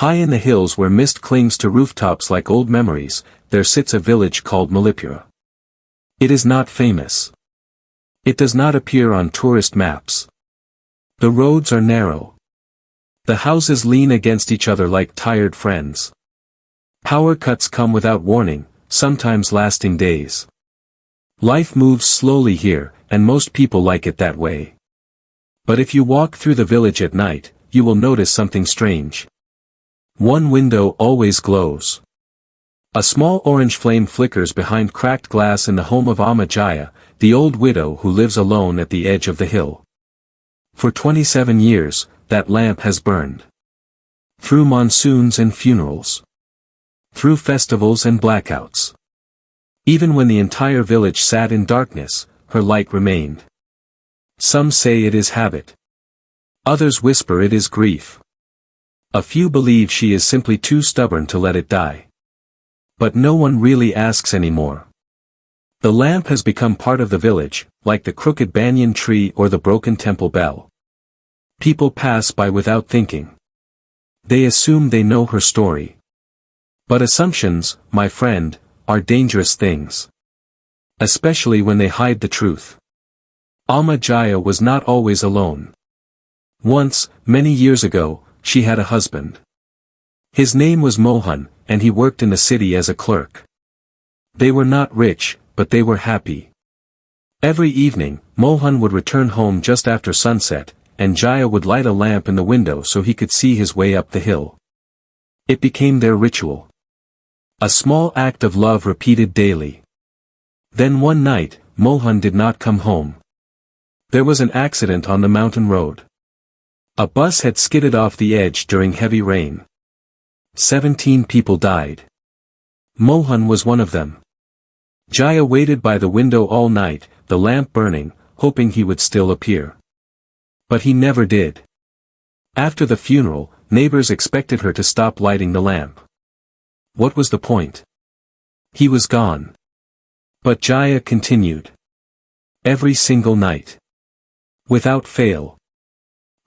High in the hills where mist clings to rooftops like old memories, there sits a village called Mallipura. It is not famous. It does not appear on tourist maps. The roads are narrow. The houses lean against each other like tired friends. Power cuts come without warning, sometimes lasting days. Life moves slowly here, and most people like it that way. But if you walk through the village at night, you will notice something strange. One window always glows. A small orange flame flickers behind cracked glass in the home of Amma Jaya, the old widow who lives alone at the edge of the hill. For 27 years, that lamp has burned. Through monsoons and funerals. Through festivals and blackouts. Even when the entire village sat in darkness, her light remained. Some say it is habit. Others whisper it is grief. A few believe she is simply too stubborn to let it die. But no one really asks anymore. The lamp has become part of the village, like the crooked banyan tree or the broken temple bell. People pass by without thinking. They assume they know her story. But assumptions, my friend, are dangerous things. Especially when they hide the truth. Amma Jaya was not always alone. Once, many years ago, she had a husband. His name was Mohan, and he worked in the city as a clerk. They were not rich, but they were happy. Every evening, Mohan would return home just after sunset, and Jaya would light a lamp in the window so he could see his way up the hill. It became their ritual. A small act of love repeated daily. Then one night, Mohan did not come home. There was an accident on the mountain road. A bus had skidded off the edge during heavy rain. 17 people died. Mohan was one of them. Jaya waited by the window all night, the lamp burning, hoping he would still appear. But he never did. After the funeral, neighbors expected her to stop lighting the lamp. What was the point? He was gone. But Jaya continued. Every single night. Without fail.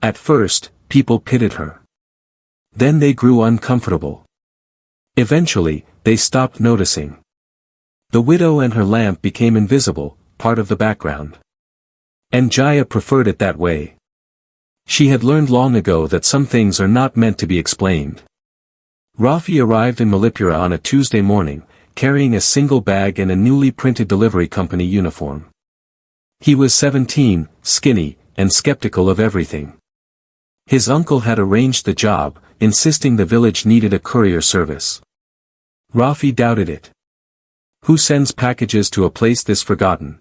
At first, people pitied her. Then they grew uncomfortable. Eventually, they stopped noticing. The widow and her lamp became invisible, part of the background. And Jaya preferred it that way. She had learned long ago that some things are not meant to be explained. Rafi arrived in Mallipura on a Tuesday morning, carrying a single bag and a newly printed delivery company uniform. He was 17, skinny, and skeptical of everything. His uncle had arranged the job, insisting the village needed a courier service. Rafi doubted it. Who sends packages to a place this forgotten?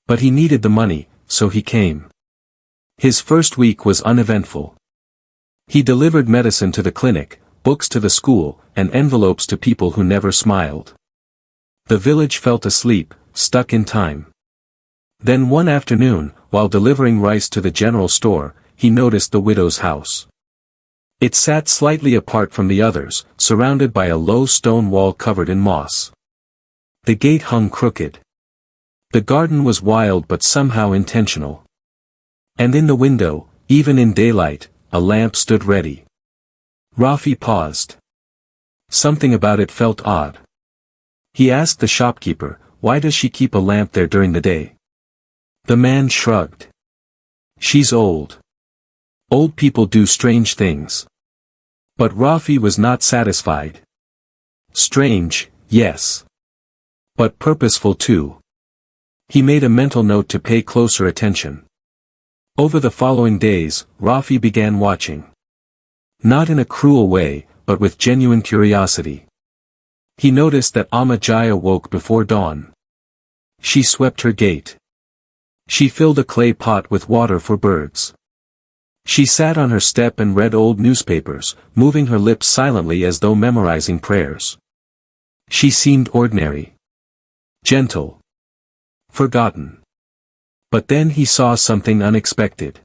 But he needed the money, so he came. His first week was uneventful. He delivered medicine to the clinic, books to the school, and envelopes to people who never smiled. The village felt asleep, stuck in time. Then one afternoon, while delivering rice to the general store, he noticed the widow's house. It sat slightly apart from the others, surrounded by a low stone wall covered in moss. The gate hung crooked. The garden was wild but somehow intentional. And in the window, even in daylight, a lamp stood ready. Rafi paused. Something about it felt odd. He asked the shopkeeper, "Why does she keep a lamp there during the day?" The man shrugged. "She's old. Old people do strange things." But Rafi was not satisfied. Strange, yes. But purposeful too. He made a mental note to pay closer attention. Over the following days, Rafi began watching. Not in a cruel way, but with genuine curiosity. He noticed that Amma Jaya woke before dawn. She swept her gate. She filled a clay pot with water for birds. She sat on her step and read old newspapers, moving her lips silently as though memorizing prayers. She seemed ordinary. Gentle. Forgotten. But then he saw something unexpected.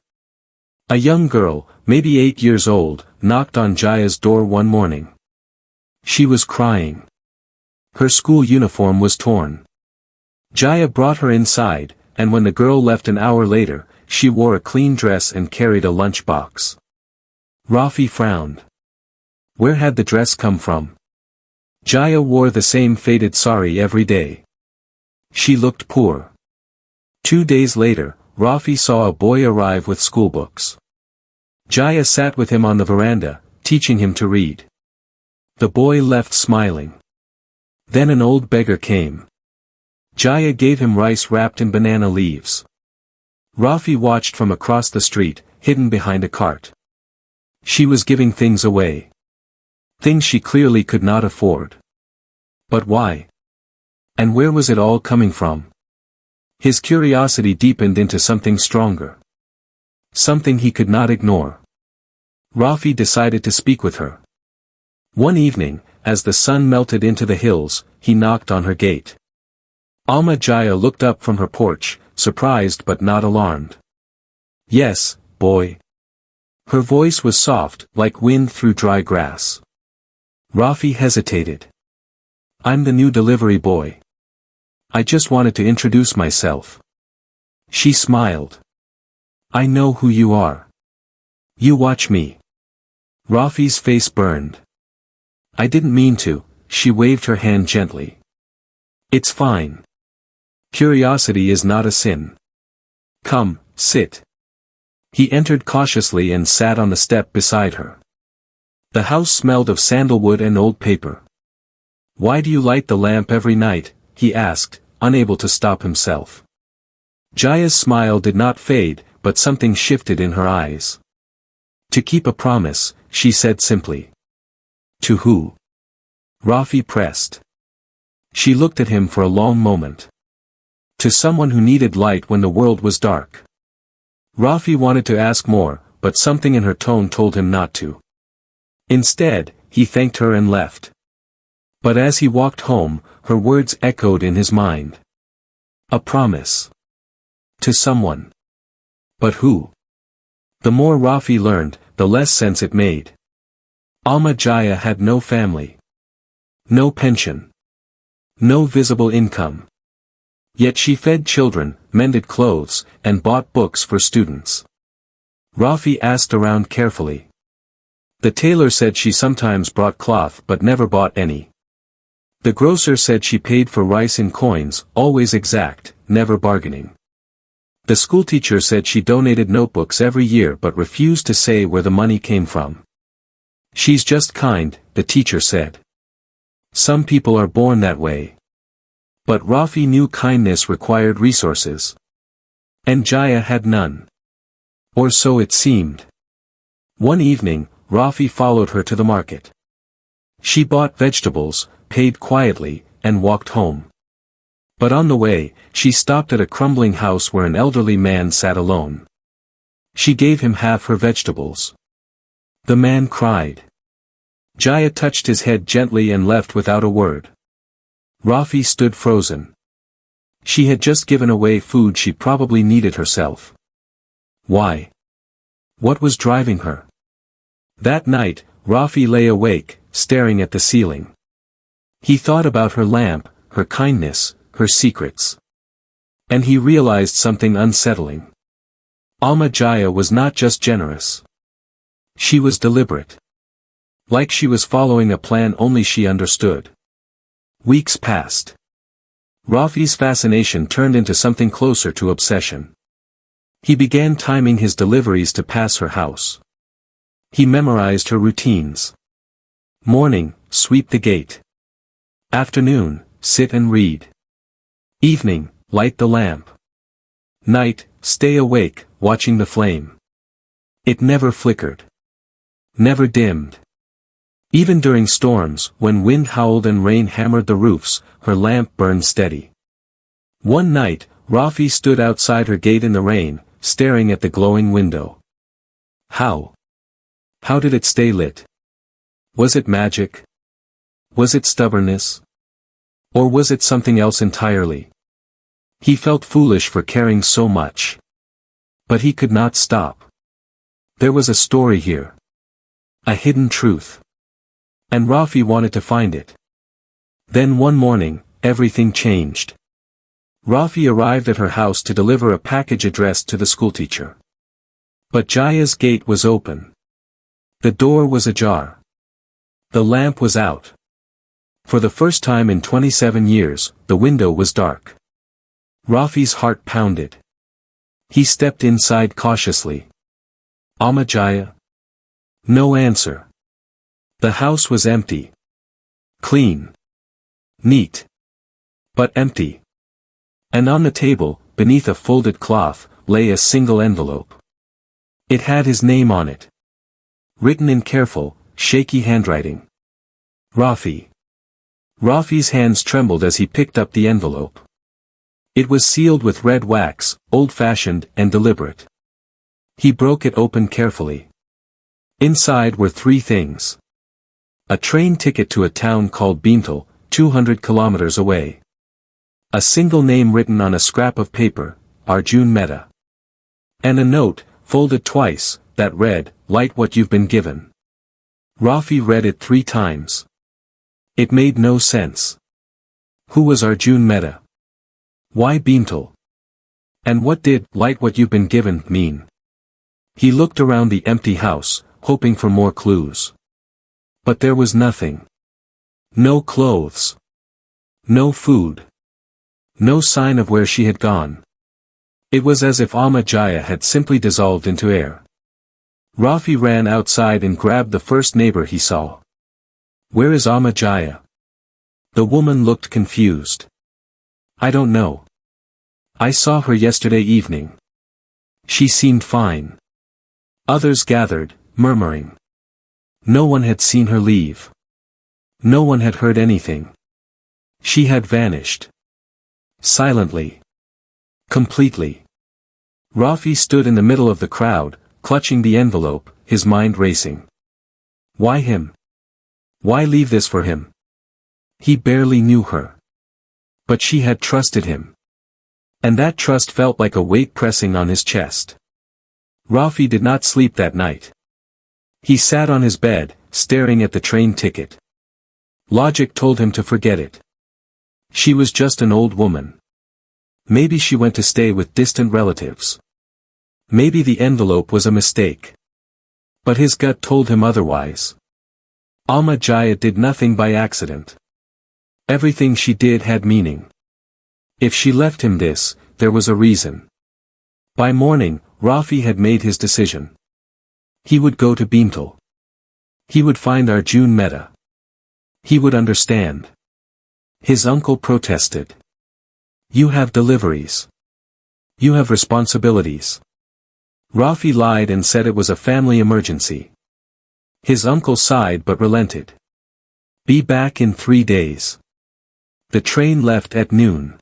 A young girl, maybe 8 years old, knocked on Jaya's door one morning. She was crying. Her school uniform was torn. Jaya brought her inside, and when the girl left an hour later, she wore a clean dress and carried a lunch box. Rafi frowned. Where had the dress come from? Jaya wore the same faded sari every day. She looked poor. 2 days later, Rafi saw a boy arrive with schoolbooks. Jaya sat with him on the veranda, teaching him to read. The boy left smiling. Then an old beggar came. Jaya gave him rice wrapped in banana leaves. Rafi watched from across the street, hidden behind a cart. She was giving things away. Things she clearly could not afford. But why? And where was it all coming from? His curiosity deepened into something stronger. Something he could not ignore. Rafi decided to speak with her. One evening, as the sun melted into the hills, he knocked on her gate. Alma Jaya looked up from her porch, surprised but not alarmed. "Yes, boy." Her voice was soft, like wind through dry grass. Rafi hesitated. "I'm the new delivery boy. I just wanted to introduce myself." She smiled. "I know who you are. You watch me." Rafi's face burned. "I didn't mean to," she waved her hand gently. "It's fine. Curiosity is not a sin. Come, sit." He entered cautiously and sat on the step beside her. The house smelled of sandalwood and old paper. "Why do you light the lamp every night?" he asked, unable to stop himself. Jaya's smile did not fade, but something shifted in her eyes. "To keep a promise," she said simply. "To who?" Rafi pressed. She looked at him for a long moment. "To someone who needed light when the world was dark." Rafi wanted to ask more, but something in her tone told him not to. Instead, he thanked her and left. But as he walked home, her words echoed in his mind. A promise. To someone. But who? The more Rafi learned, the less sense it made. Alma Jaya had no family. No pension. No visible income. Yet she fed children, mended clothes, and bought books for students. Rafi asked around carefully. The tailor said she sometimes brought cloth but never bought any. The grocer said she paid for rice in coins, always exact, never bargaining. The schoolteacher said she donated notebooks every year but refused to say where the money came from. "She's just kind," the teacher said. "Some people are born that way." But Rafi knew kindness required resources. And Jaya had none. Or so it seemed. One evening, Rafi followed her to the market. She bought vegetables, paid quietly, and walked home. But on the way, she stopped at a crumbling house where an elderly man sat alone. She gave him half her vegetables. The man cried. Jaya touched his head gently and left without a word. Rafi stood frozen. She had just given away food she probably needed herself. Why? What was driving her? That night, Rafi lay awake, staring at the ceiling. He thought about her lamp, her kindness, her secrets. And he realized something unsettling. Alma Jaya was not just generous. She was deliberate. Like she was following a plan only she understood. Weeks passed. Rafi's fascination turned into something closer to obsession. He began timing his deliveries to pass her house. He memorized her routines. Morning, sweep the gate. Afternoon, sit and read. Evening, light the lamp. Night, stay awake, watching the flame. It never flickered. Never dimmed. Even during storms, when wind howled and rain hammered the roofs, her lamp burned steady. One night, Rafi stood outside her gate in the rain, staring at the glowing window. How? How did it stay lit? Was it magic? Was it stubbornness? Or was it something else entirely? He felt foolish for caring so much. But he could not stop. There was a story here. A hidden truth. And Rafi wanted to find it. Then one morning, everything changed. Rafi arrived at her house to deliver a package addressed to the schoolteacher. But Jaya's gate was open. The door was ajar. The lamp was out. For the first time in 27 years, the window was dark. Rafi's heart pounded. He stepped inside cautiously. Amajaya? No answer. The house was empty. Clean. Neat. But empty. And on the table, beneath a folded cloth, lay a single envelope. It had his name on it. Written in careful, shaky handwriting. Rafi. Rafi's hands trembled as he picked up the envelope. It was sealed with red wax, old-fashioned and deliberate. He broke it open carefully. Inside were three things. A train ticket to a town called Beental, 200 kilometers away. A single name written on a scrap of paper, Arjun Mehta. And a note, folded twice, that read, "Light what you've been given." Rafi read it 3 times. It made no sense. Who was Arjun Mehta? Why Beental? And what did "light what you've been given" mean? He looked around the empty house, hoping for more clues. But there was nothing. No clothes. No food. No sign of where she had gone. It was as if Amajaya had simply dissolved into air. Rafi ran outside and grabbed the first neighbor he saw. "Where is Amajaya?" The woman looked confused. "I don't know. I saw her yesterday evening. She seemed fine." Others gathered, murmuring. No one had seen her leave. No one had heard anything. She had vanished. Silently. Completely. Rafi stood in the middle of the crowd, clutching the envelope, his mind racing. Why him? Why leave this for him? He barely knew her. But she had trusted him. And that trust felt like a weight pressing on his chest. Rafi did not sleep that night. He sat on his bed, staring at the train ticket. Logic told him to forget it. She was just an old woman. Maybe she went to stay with distant relatives. Maybe the envelope was a mistake. But his gut told him otherwise. Amajaya did nothing by accident. Everything she did had meaning. If she left him this, there was a reason. By morning, Rafi had made his decision. He would go to Beental. He would find Arjun Mehta. He would understand. His uncle protested. "You have deliveries. You have responsibilities." Rafi lied and said it was a family emergency. His uncle sighed but relented. "Be back in 3 days." The train left at noon.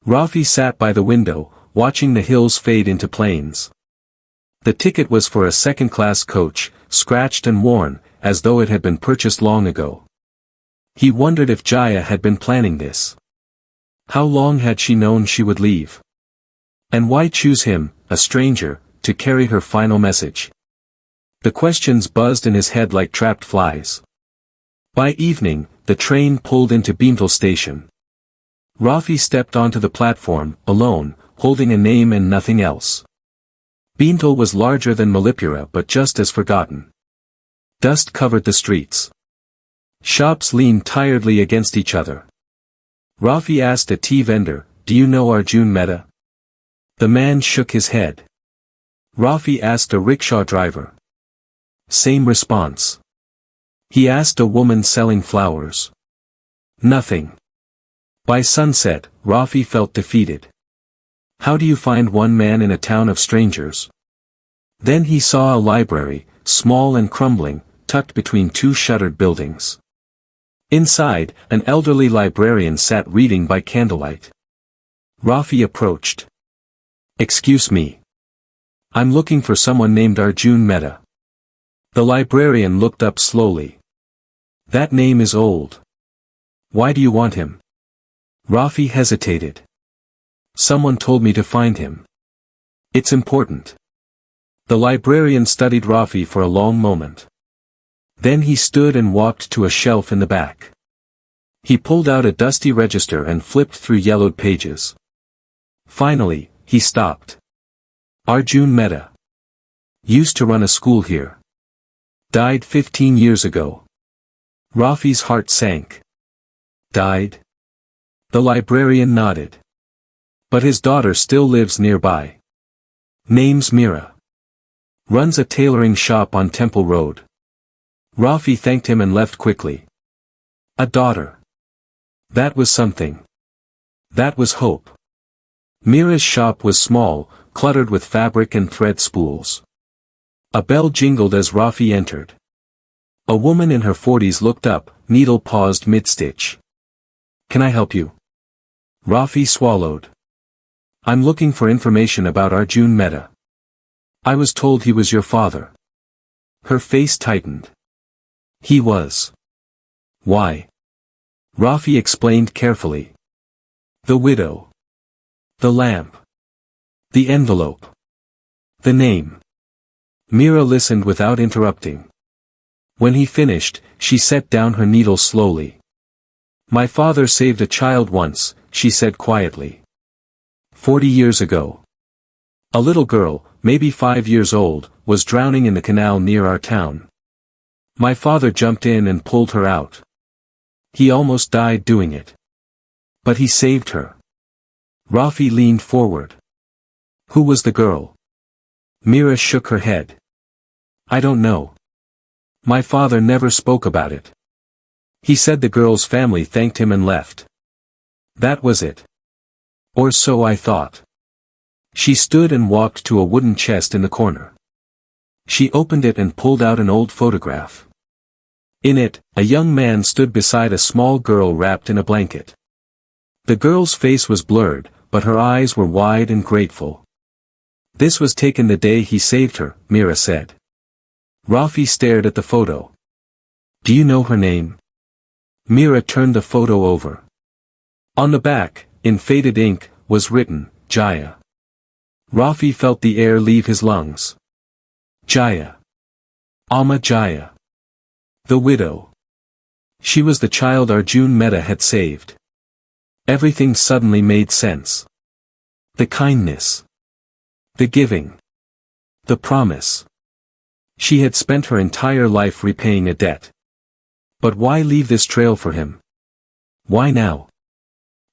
Rafi sat by the window, watching the hills fade into plains. The ticket was for a second-class coach, scratched and worn, as though it had been purchased long ago. He wondered if Jaya had been planning this. How long had she known she would leave? And why choose him, a stranger, to carry her final message? The questions buzzed in his head like trapped flies. By evening, the train pulled into Beental station. Rafi stepped onto the platform, alone, holding a name and nothing else. Beental was larger than Mallipura but just as forgotten. Dust covered the streets. Shops leaned tiredly against each other. Rafi asked a tea vendor, "Do you know Arjun Mehta?" The man shook his head. Rafi asked a rickshaw driver. Same response. He asked a woman selling flowers. Nothing. By sunset, Rafi felt defeated. How do you find one man in a town of strangers? Then he saw a library, small and crumbling, tucked between 2 shuttered buildings. Inside, an elderly librarian sat reading by candlelight. Rafi approached. "Excuse me. I'm looking for someone named Arjun Mehta." The librarian looked up slowly. "That name is old. Why do you want him?" Rafi hesitated. "Someone told me to find him. It's important." The librarian studied Rafi for a long moment. Then he stood and walked to a shelf in the back. He pulled out a dusty register and flipped through yellowed pages. Finally, he stopped. Arjun Mehta. Used to run a school here. Died 15 years ago. Rafi's heart sank. Died? The librarian nodded. But his daughter still lives nearby. Name's Mira. Runs a tailoring shop on Temple Road. Rafi thanked him and left quickly. A daughter. That was something. That was hope. Mira's shop was small, cluttered with fabric and thread spools. A bell jingled as Rafi entered. A woman in her 40s looked up, needle paused mid-stitch. Can I help you? Rafi swallowed. I'm looking for information about Arjun Mehta. I was told he was your father. Her face tightened. He was. Why? Rafi explained carefully. The widow. The lamp. The envelope. The name. Mira listened without interrupting. When he finished, she set down her needle slowly. My father saved a child once, she said quietly. 40 years ago. A little girl, maybe 5 years old, was drowning in the canal near our town. My father jumped in and pulled her out. He almost died doing it. But he saved her. Rafi leaned forward. Who was the girl? Mira shook her head. I don't know. My father never spoke about it. He said the girl's family thanked him and left. That was it. Or so I thought. She stood and walked to a wooden chest in the corner. She opened it and pulled out an old photograph. In it, a young man stood beside a small girl wrapped in a blanket. The girl's face was blurred, but her eyes were wide and grateful. This was taken the day he saved her, Mira said. Rafi stared at the photo. Do you know her name? Mira turned the photo over. On the back, in faded ink, was written, Jaya. Rafi felt the air leave his lungs. Jaya. Amma Jaya. The widow. She was the child Arjun Mehta had saved. Everything suddenly made sense. The kindness. The giving. The promise. She had spent her entire life repaying a debt. But why leave this trail for him? Why now?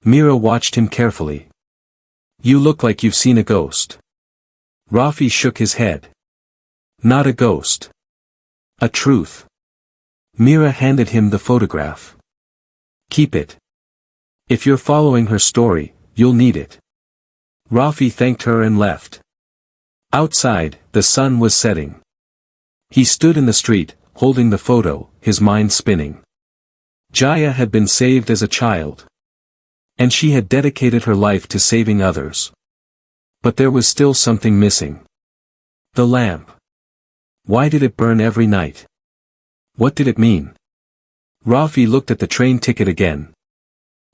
Mira watched him carefully. You look like you've seen a ghost. Rafi shook his head. Not a ghost. A truth. Mira handed him the photograph. Keep it. If you're following her story, you'll need it. Rafi thanked her and left. Outside, the sun was setting. He stood in the street, holding the photo, his mind spinning. Jaya had been saved as a child. And she had dedicated her life to saving others. But there was still something missing. The lamp. Why did it burn every night? What did it mean? Rafi looked at the train ticket again.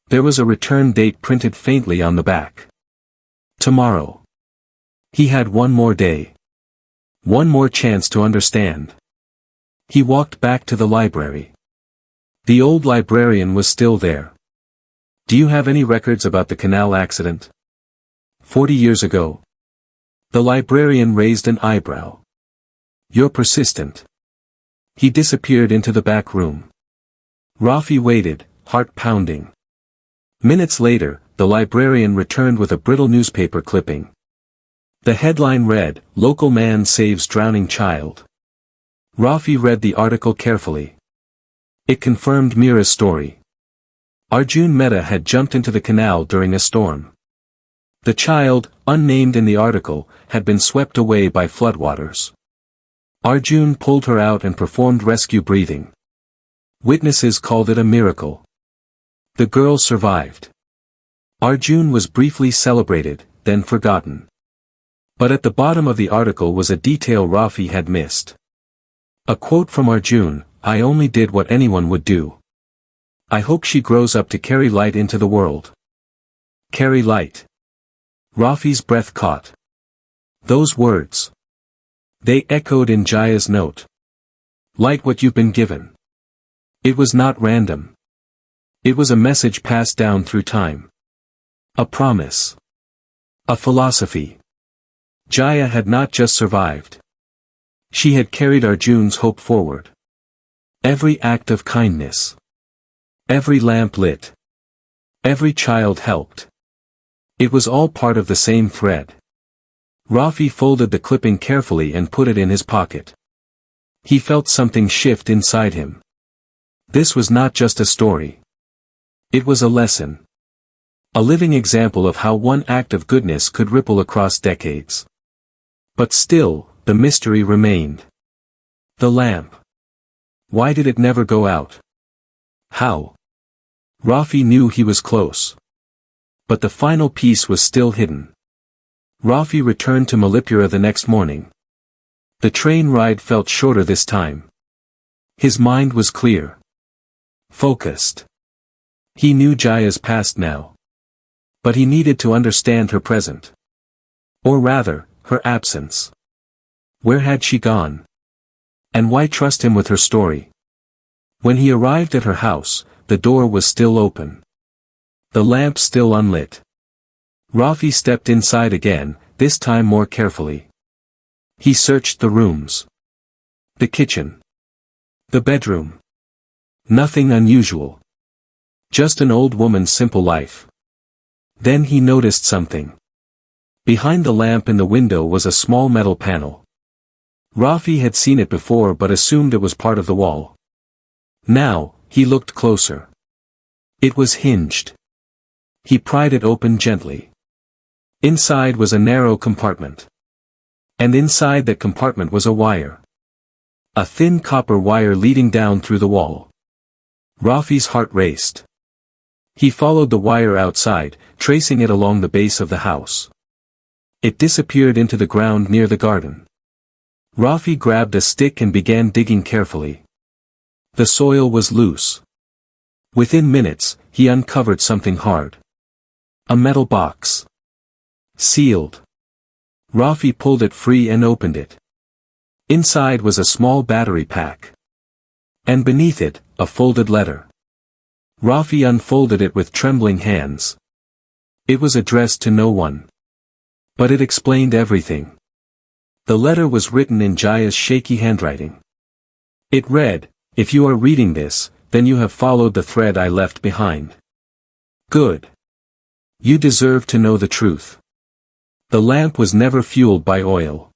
There was a return date printed faintly on the back. Tomorrow. He had one more day. One more chance to understand. He walked back to the library. The old librarian was still there. Do you have any records about the canal accident? 40 years ago. The librarian raised an eyebrow. You're persistent. He disappeared into the back room. Rafi waited, heart pounding. Minutes later, the librarian returned with a brittle newspaper clipping. The headline read, Local Man Saves Drowning Child. Rafi read the article carefully. It confirmed Mira's story. Arjun Mehta had jumped into the canal during a storm. The child, unnamed in the article, had been swept away by floodwaters. Arjun pulled her out and performed rescue breathing. Witnesses called it a miracle. The girl survived. Arjun was briefly celebrated, then forgotten. But at the bottom of the article was a detail Rafi had missed. A quote from Arjun, I only did what anyone would do. I hope she grows up to carry light into the world. Carry light. Rafi's breath caught. Those words. They echoed in Jaya's note. Light what you've been given. It was not random. It was a message passed down through time. A promise. A philosophy. Jaya had not just survived. She had carried Arjun's hope forward. Every act of kindness. Every lamp lit. Every child helped. It was all part of the same thread. Rafi folded the clipping carefully and put it in his pocket. He felt something shift inside him. This was not just a story. It was a lesson. A living example of how one act of goodness could ripple across decades. But still, the mystery remained. The lamp. Why did it never go out? How? Rafi knew he was close. But the final piece was still hidden. Rafi returned to Mallipura the next morning. The train ride felt shorter this time. His mind was clear. Focused. He knew Jaya's past now. But he needed to understand her present. Or rather, her absence. Where had she gone? And why trust him with her story? When he arrived at her house, the door was still open. The lamp still unlit. Rafi stepped inside again, this time more carefully. He searched the rooms. The kitchen. The bedroom. Nothing unusual. Just an old woman's simple life. Then he noticed something. Behind the lamp in the window was a small metal panel. Rafi had seen it before but assumed it was part of the wall. Now, he looked closer. It was hinged. He pried it open gently. Inside was a narrow compartment. And inside that compartment was a wire. A thin copper wire leading down through the wall. Rafi's heart raced. He followed the wire outside, tracing it along the base of the house. It disappeared into the ground near the garden. Rafi grabbed a stick and began digging carefully. The soil was loose. Within minutes, he uncovered something hard. A metal box. Sealed. Rafi pulled it free and opened it. Inside was a small battery pack. And beneath it, a folded letter. Rafi unfolded it with trembling hands. It was addressed to no one. But it explained everything. The letter was written in Jaya's shaky handwriting. It read, "If you are reading this, then you have followed the thread I left behind. Good. You deserve to know the truth. The lamp was never fueled by oil.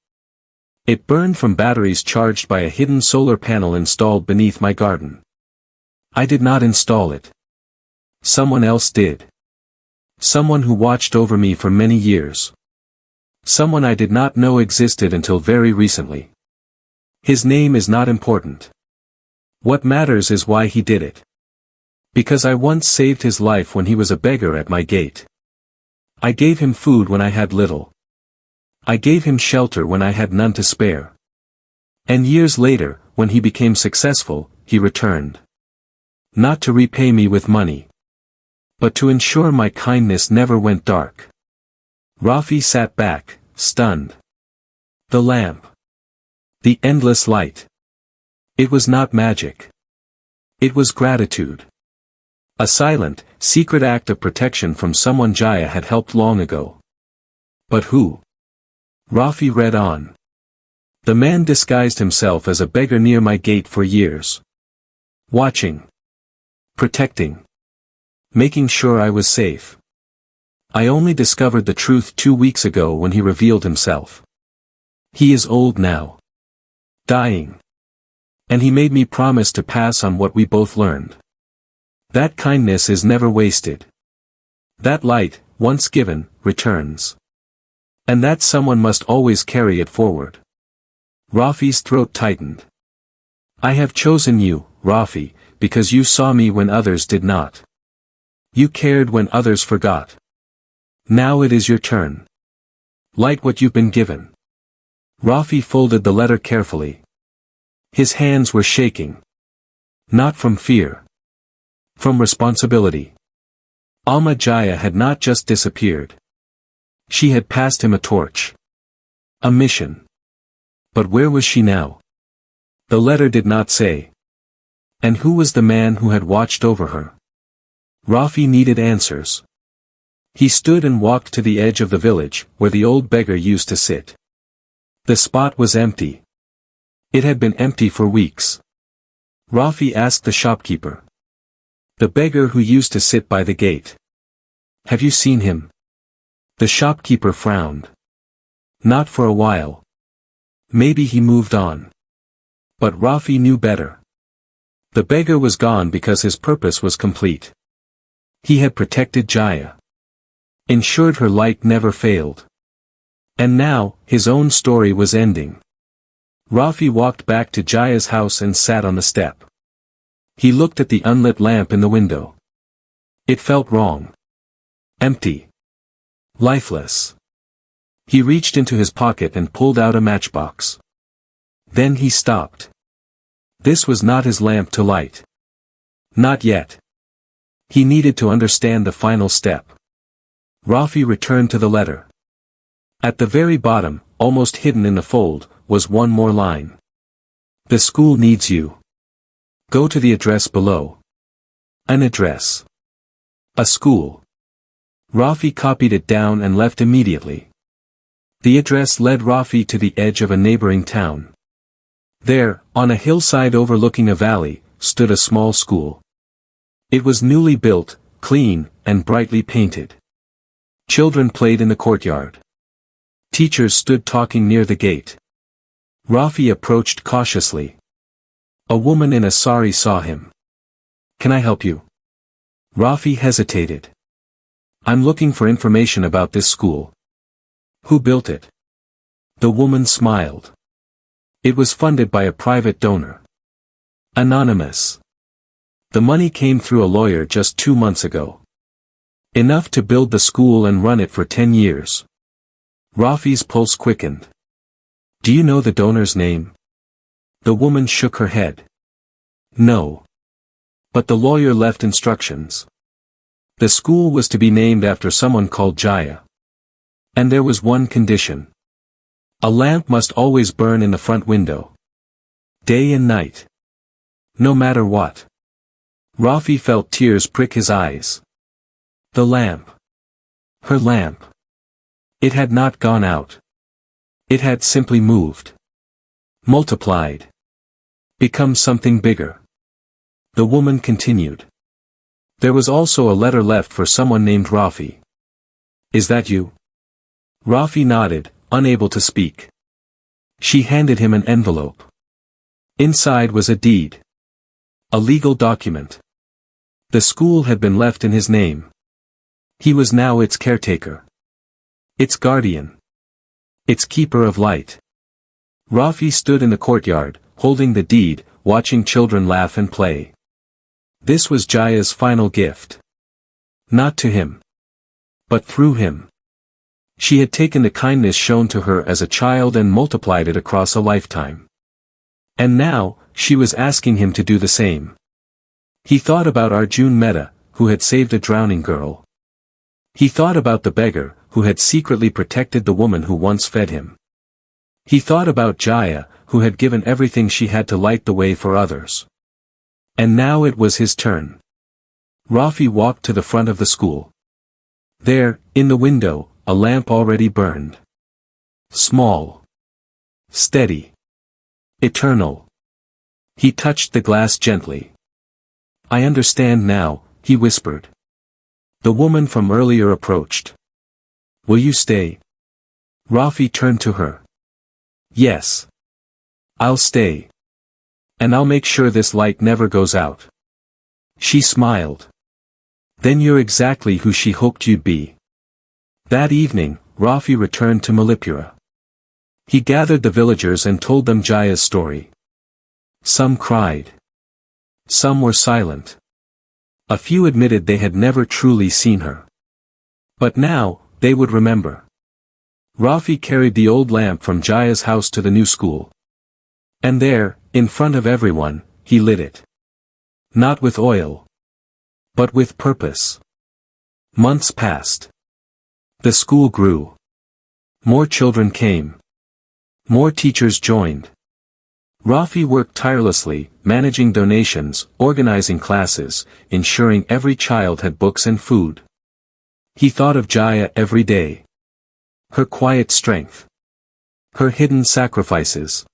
It burned from batteries charged by a hidden solar panel installed beneath my garden. I did not install it. Someone else did. Someone who watched over me for many years. Someone I did not know existed until very recently. His name is not important. What matters is why he did it. Because I once saved his life when he was a beggar at my gate. I gave him food when I had little. I gave him shelter when I had none to spare. And years later, when he became successful, he returned. Not to repay me with money. But to ensure my kindness never went dark." Rafi sat back, stunned. The lamp. The endless light. It was not magic. It was gratitude. A silent, secret act of protection from someone Jaya had helped long ago. But who? Rafi read on. "The man disguised himself as a beggar near my gate for years. Watching. Protecting. Making sure I was safe. I only discovered the truth 2 weeks ago when he revealed himself. He is old now. Dying. And he made me promise to pass on what we both learned. That kindness is never wasted. That light, once given, returns. And that someone must always carry it forward." Rafi's throat tightened. "I have chosen you, Rafi, because you saw me when others did not. You cared when others forgot. Now it is your turn. Light what you've been given." Rafi folded the letter carefully. His hands were shaking. Not from fear. From responsibility. Alma Jaya had not just disappeared. She had passed him a torch. A mission. But where was she now? The letter did not say. And who was the man who had watched over her? Rafi needed answers. He stood and walked to the edge of the village, where the old beggar used to sit. The spot was empty. It had been empty for weeks. Rafi asked the shopkeeper. The beggar who used to sit by the gate. Have you seen him? The shopkeeper frowned. Not for a while. Maybe he moved on. But Rafi knew better. The beggar was gone because his purpose was complete. He had protected Jaya. Ensured her light never failed. And now, his own story was ending. Rafi walked back to Jaya's house and sat on the step. He looked at the unlit lamp in the window. It felt wrong. Empty. Lifeless. He reached into his pocket and pulled out a matchbox. Then he stopped. This was not his lamp to light. Not yet. He needed to understand the final step. Rafi returned to the letter. At the very bottom, almost hidden in the fold, was one more line. The school needs you. Go to the address below. An address. A school. Rafi copied it down and left immediately. The address led Rafi to the edge of a neighboring town. There, on a hillside overlooking a valley, stood a small school. It was newly built, clean, and brightly painted. Children played in the courtyard. Teachers stood talking near the gate. Rafi approached cautiously. A woman in a sari saw him. Can I help you? Rafi hesitated. I'm looking for information about this school. Who built it? The woman smiled. It was funded by a private donor. Anonymous. The money came through a lawyer just 2 months ago. Enough to build the school and run it for 10 years. Rafi's pulse quickened. Do you know the donor's name? The woman shook her head. No. But the lawyer left instructions. The school was to be named after someone called Jaya. And there was one condition. A lamp must always burn in the front window. Day and night. No matter what. Rafi felt tears prick his eyes. The lamp. Her lamp. It had not gone out. It had simply moved. Multiplied. Become something bigger. The woman continued. There was also a letter left for someone named Rafi. Is that you? Rafi nodded, unable to speak. She handed him an envelope. Inside was a deed. A legal document. The school had been left in his name. He was now its caretaker. Its guardian. Its keeper of light. Rafi stood in the courtyard, holding the deed, watching children laugh and play. This was Jaya's final gift. Not to him. But through him. She had taken the kindness shown to her as a child and multiplied it across a lifetime. And now, she was asking him to do the same. He thought about Arjun Mehta, who had saved a drowning girl. He thought about the beggar, who had secretly protected the woman who once fed him. He thought about Jaya, who had given everything she had to light the way for others. And now it was his turn. Rafi walked to the front of the school. There, in the window, a lamp already burned. Small. Steady. Eternal. He touched the glass gently. I understand now, he whispered. The woman from earlier approached. Will you stay? Rafi turned to her. Yes. I'll stay. And I'll make sure this light never goes out. She smiled. Then you're exactly who she hoped you'd be. That evening, Rafi returned to Mallipura. He gathered the villagers and told them Jaya's story. Some cried. Some were silent. A few admitted they had never truly seen her. But now, they would remember. Rafi carried the old lamp from Jaya's house to the new school. And there, in front of everyone, he lit it. Not with oil. But with purpose. Months passed. The school grew. More children came. More teachers joined. Rafi worked tirelessly, managing donations, organizing classes, ensuring every child had books and food. He thought of Jaya every day. Her quiet strength. Her hidden sacrifices.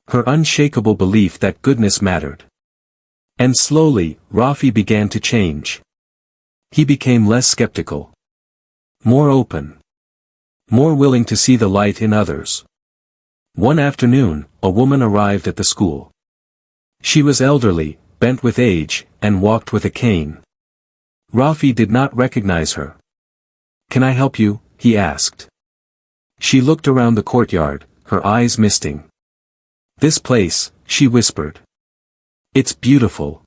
Her unshakable belief that goodness mattered. And slowly, Rafi began to change. He became less skeptical. More open. More willing to see the light in others. One afternoon, a woman arrived at the school. She was elderly, bent with age, and walked with a cane. Rafi did not recognize her. "Can I help you?" he asked. She looked around the courtyard, her eyes misting. "This place," she whispered. "It's beautiful."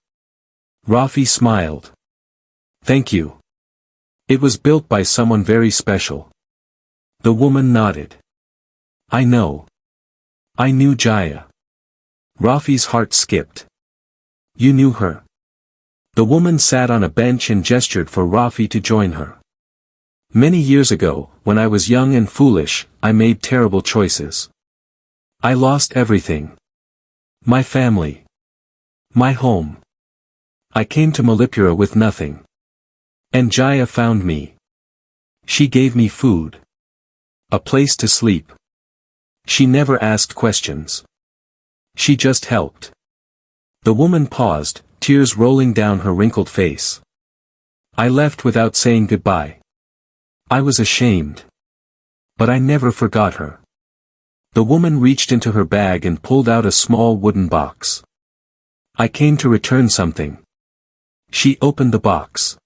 Rafi smiled. "Thank you. It was built by someone very special." The woman nodded. "I know. I knew Jaya." Rafi's heart skipped. "You knew her?" The woman sat on a bench and gestured for Rafi to join her. "Many years ago, when I was young and foolish, I made terrible choices. I lost everything. My family. My home. I came to Mallipura with nothing. And Jaya found me. She gave me food. A place to sleep. She never asked questions. She just helped." The woman paused, tears rolling down her wrinkled face. "I left without saying goodbye. I was ashamed. But I never forgot her." The woman reached into her bag and pulled out a small wooden box. "I came to return something." She opened the box.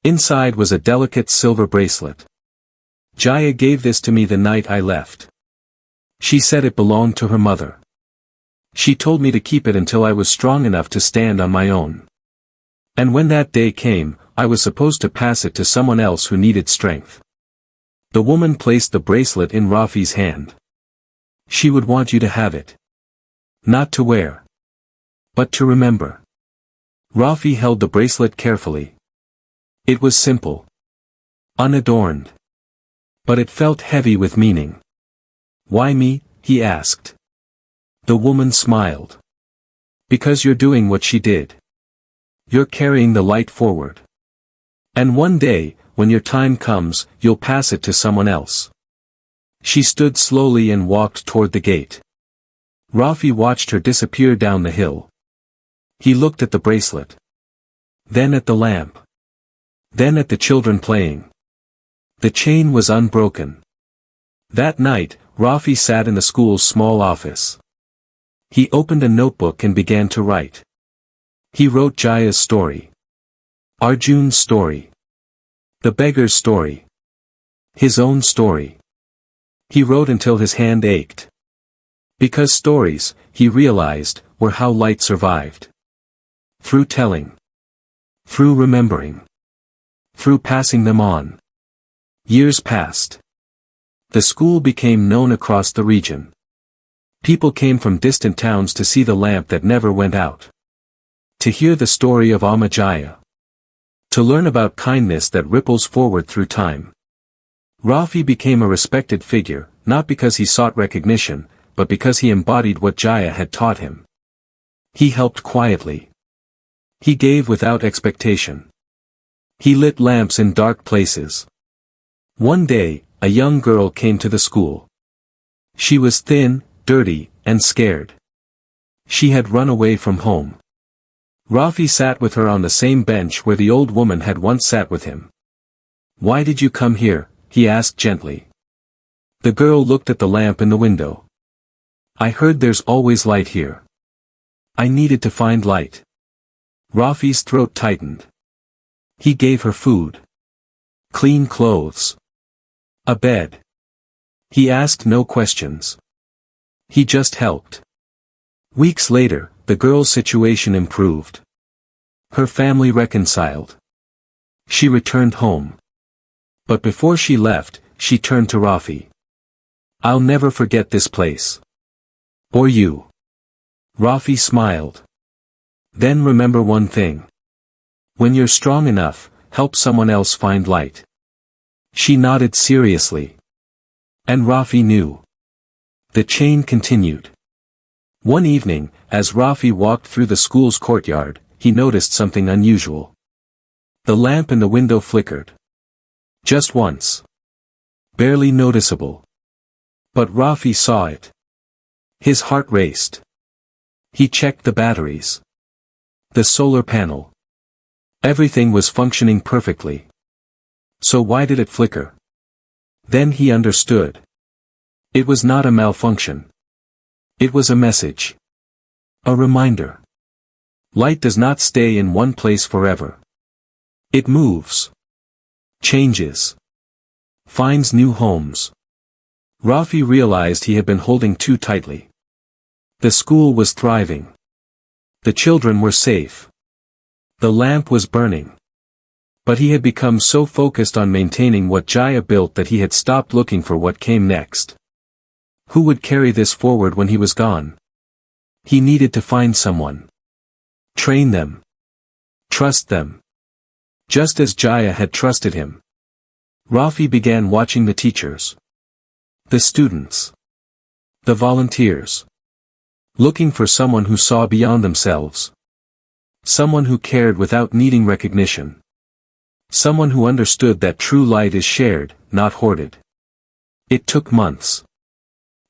Inside was a delicate silver bracelet. "Jaya gave this to me the night I left. She said it belonged to her mother. She told me to keep it until I was strong enough to stand on my own. And when that day came, I was supposed to pass it to someone else who needed strength." The woman placed the bracelet in Rafi's hand. "She would want you to have it. Not to wear. But to remember." Rafi held the bracelet carefully. It was simple. Unadorned. But it felt heavy with meaning. "Why me?" he asked. The woman smiled. "Because you're doing what she did. You're carrying the light forward. And one day, when your time comes, you'll pass it to someone else." She stood slowly and walked toward the gate. Rafi watched her disappear down the hill. He looked at the bracelet. Then at the lamp. Then at the children playing. The chain was unbroken. That night, Rafi sat in the school's small office. He opened a notebook and began to write. He wrote Jaya's story. Arjun's story. The beggar's story. His own story. He wrote until his hand ached. Because stories, he realized, were how light survived. Through telling. Through remembering. Through passing them on. Years passed. The school became known across the region. People came from distant towns to see the lamp that never went out. To hear the story of Amma Jaya. To learn about kindness that ripples forward through time. Rafi became a respected figure, not because he sought recognition, but because he embodied what Jaya had taught him. He helped quietly. He gave without expectation. He lit lamps in dark places. One day, a young girl came to the school. She was thin, dirty, and scared. She had run away from home. Rafi sat with her on the same bench where the old woman had once sat with him. "Why did you come here?" he asked gently. The girl looked at the lamp in the window. "I heard there's always light here. I needed to find light." Rafi's throat tightened. He gave her food. Clean clothes. A bed. He asked no questions. He just helped. Weeks later, the girl's situation improved. Her family reconciled. She returned home. But before she left, she turned to Rafi. "I'll never forget this place. Or you." Rafi smiled. "Then remember one thing. When you're strong enough, help someone else find light." She nodded seriously. And Rafi knew. The chain continued. One evening, as Rafi walked through the school's courtyard, he noticed something unusual. The lamp in the window flickered. Just once. Barely noticeable. But Rafi saw it. His heart raced. He checked the batteries. The solar panel. Everything was functioning perfectly. So why did it flicker? Then he understood. It was not a malfunction. It was a message. A reminder. Light does not stay in one place forever. It moves. Changes. Finds new homes. Rafi realized he had been holding too tightly. The school was thriving. The children were safe. The lamp was burning. But he had become so focused on maintaining what Jaya built that he had stopped looking for what came next. Who would carry this forward when he was gone? He needed to find someone. Train them. Trust them. Just as Jaya had trusted him. Rafi began watching the teachers. The students. The volunteers. Looking for someone who saw beyond themselves. Someone who cared without needing recognition. Someone who understood that true light is shared, not hoarded. It took months.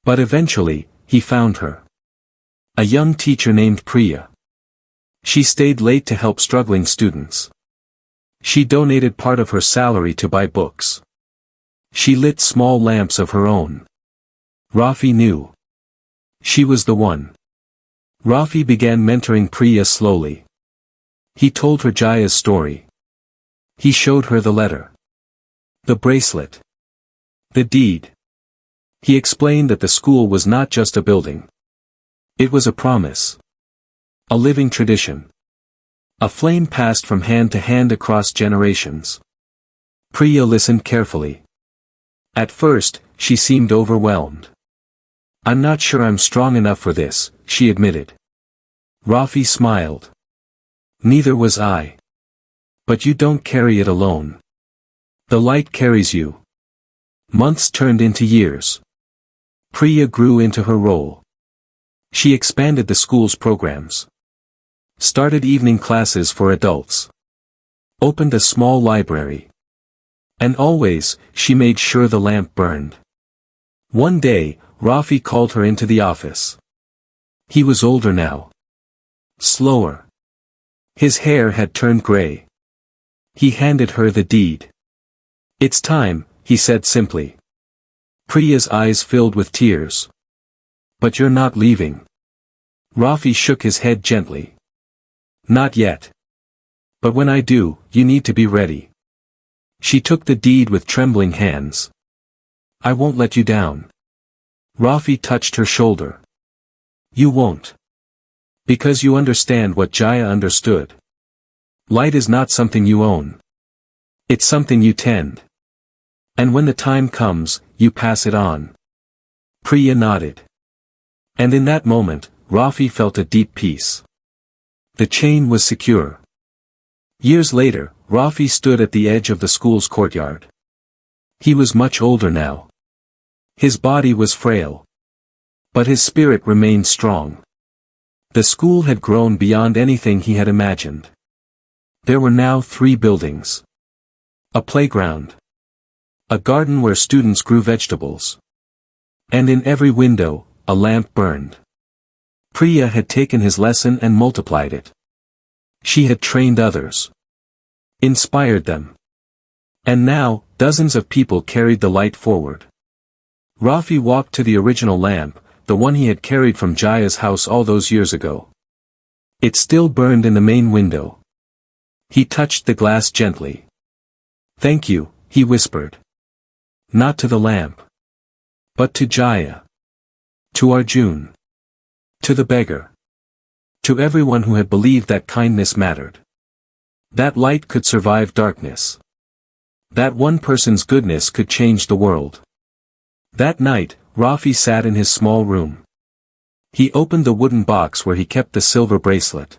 But eventually, he found her. A young teacher named Priya. She stayed late to help struggling students. She donated part of her salary to buy books. She lit small lamps of her own. Rafi knew. She was the one. Rafi began mentoring Priya slowly. He told her Jaya's story. He showed her the letter. The bracelet. The deed. He explained that the school was not just a building. It was a promise. A living tradition. A flame passed from hand to hand across generations. Priya listened carefully. At first, she seemed overwhelmed. "I'm not sure I'm strong enough for this," she admitted. Rafi smiled. "Neither was I. But you don't carry it alone. The light carries you." Months turned into years. Priya grew into her role. She expanded the school's programs. Started evening classes for adults. Opened a small library. And always, she made sure the lamp burned. One day, Rafi called her into the office. He was older now. Slower. His hair had turned gray. He handed her the deed. "It's time," he said simply. Priya's eyes filled with tears. "But you're not leaving." Rafi shook his head gently. "Not yet. But when I do, you need to be ready." She took the deed with trembling hands. "I won't let you down." Rafi touched her shoulder. "You won't. Because you understand what Jaya understood. Light is not something you own. It's something you tend. And when the time comes, you pass it on." Priya nodded. And in that moment, Rafi felt a deep peace. The chain was secure. Years later, Rafi stood at the edge of the school's courtyard. He was much older now. His body was frail. But his spirit remained strong. The school had grown beyond anything he had imagined. There were now 3 buildings. A playground. A garden where students grew vegetables. And in every window, a lamp burned. Priya had taken his lesson and multiplied it. She had trained others. Inspired them. And now, dozens of people carried the light forward. Rafi walked to the original lamp, the one he had carried from Jaya's house all those years ago. It still burned in the main window. He touched the glass gently. "Thank you," he whispered. "Not to the lamp. But to Jaya. To Arjun. To the beggar. To everyone who had believed that kindness mattered. That light could survive darkness. That one person's goodness could change the world." That night, Rafi sat in his small room. He opened the wooden box where he kept the silver bracelet.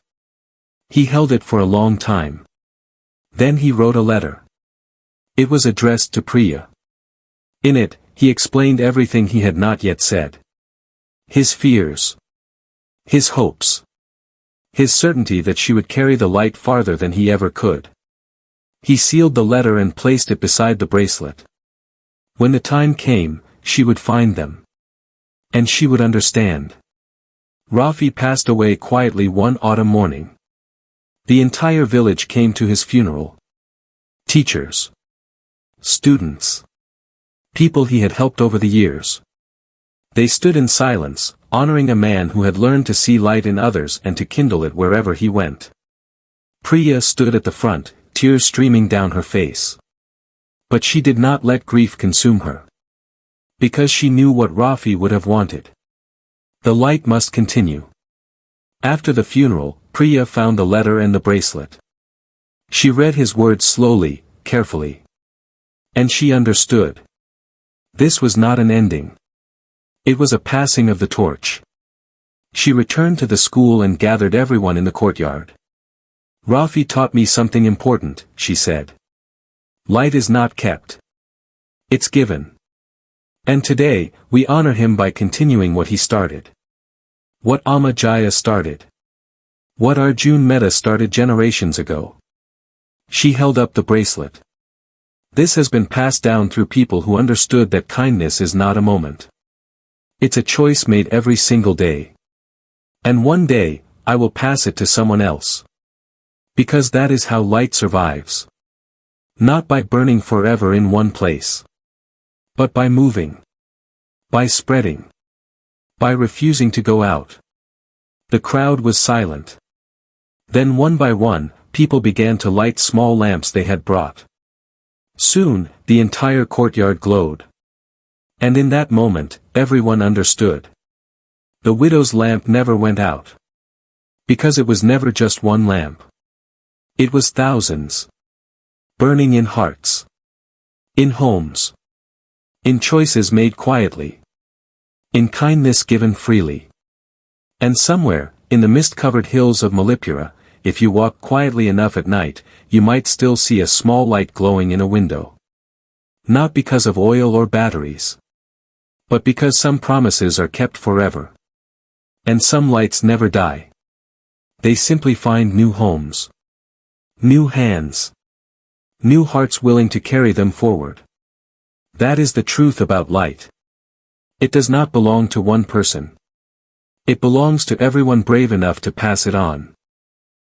He held it for a long time. Then he wrote a letter. It was addressed to Priya. In it, he explained everything he had not yet said. His fears. His hopes. His certainty that she would carry the light farther than he ever could. He sealed the letter and placed it beside the bracelet. When the time came, she would find them. And she would understand. Rafi passed away quietly one autumn morning. The entire village came to his funeral. Teachers. Students. People he had helped over the years. They stood in silence, honoring a man who had learned to see light in others and to kindle it wherever he went. Priya stood at the front, tears streaming down her face. But she did not let grief consume her. Because she knew what Rafi would have wanted. The light must continue. After the funeral, Priya found the letter and the bracelet. She read his words slowly, carefully. And she understood. This was not an ending. It was a passing of the torch. She returned to the school and gathered everyone in the courtyard. Rafi taught me something important, she said. Light is not kept. It's given. And today, we honor him by continuing what he started. What Amma Jaya started. What Arjun Mehta started generations ago. She held up the bracelet. This has been passed down through people who understood that kindness is not a moment. It's a choice made every single day. And one day, I will pass it to someone else. Because that is how light survives. Not by burning forever in one place. But by moving. By spreading. By refusing to go out. The crowd was silent. Then one by one, people began to light small lamps they had brought. Soon, the entire courtyard glowed. And in that moment, everyone understood. The widow's lamp never went out. Because it was never just one lamp. It was thousands. Burning in hearts. In homes. In choices made quietly. In kindness given freely. And somewhere, in the mist-covered hills of Mallipura, if you walk quietly enough at night, you might still see a small light glowing in a window. Not because of oil or batteries. But because some promises are kept forever. And some lights never die. They simply find new homes. New hands. New hearts willing to carry them forward. That is the truth about light. It does not belong to one person. It belongs to everyone brave enough to pass it on.